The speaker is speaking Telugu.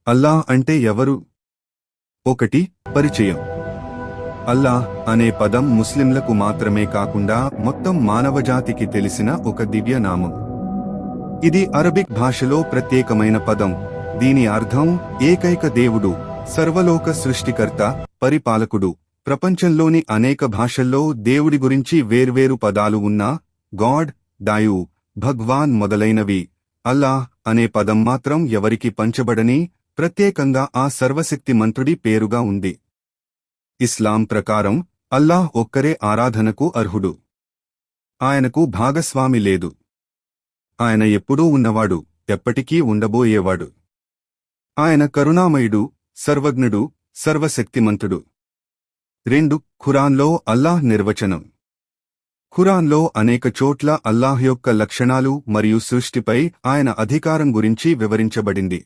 అల్లాహ్ అంటే ఎవరు? 1. పరిచయం. అల్లాహ్ అనే పదం ముస్లింలకు మాత్రమే కాకుండా మొత్తం మానవజాతికి తెలిసిన ఒక దివ్య నామం. ఇది అరబిక్ భాషలో ప్రత్యేకమైన పదం. దీని అర్థం ఏకైక దేవుడు, సర్వలోక సృష్టికర్త, పరిపాలకుడు. ప్రపంచంలోని అనేక భాషల్లో దేవుడి గురించి వేర్వేరు పదాలు ఉన్నా గాడ్, దాయు, భగ్వాన్ మొదలైనవి. అల్లాహ్ అనే పదం మాత్రం ఎవరికి పంచబడని ప్రత్యేకంగా ఆ సర్వశక్తిమంతుడి పేరుగా ఉంది. ఇస్లాం ప్రకారం అల్లాహ్ ఒక్కరే ఆరాధనకు అర్హుడు. ఆయనకు భాగస్వామి లేదు. ఆయన ఎప్పుడూ ఉన్నవాడు, ఎప్పటికీ ఉండబోయేవాడు. ఆయన కరుణామయుడు, సర్వజ్ఞుడు, సర్వశక్తిమంతుడు. 2. ఖురాన్లో అల్లాహ్ నిర్వచనం. ఖురాన్లో అనేక చోట్ల అల్లాహ్ యొక్క లక్షణాలు మరియు సృష్టిపై ఆయన అధికారం గురించి వివరించబడింది.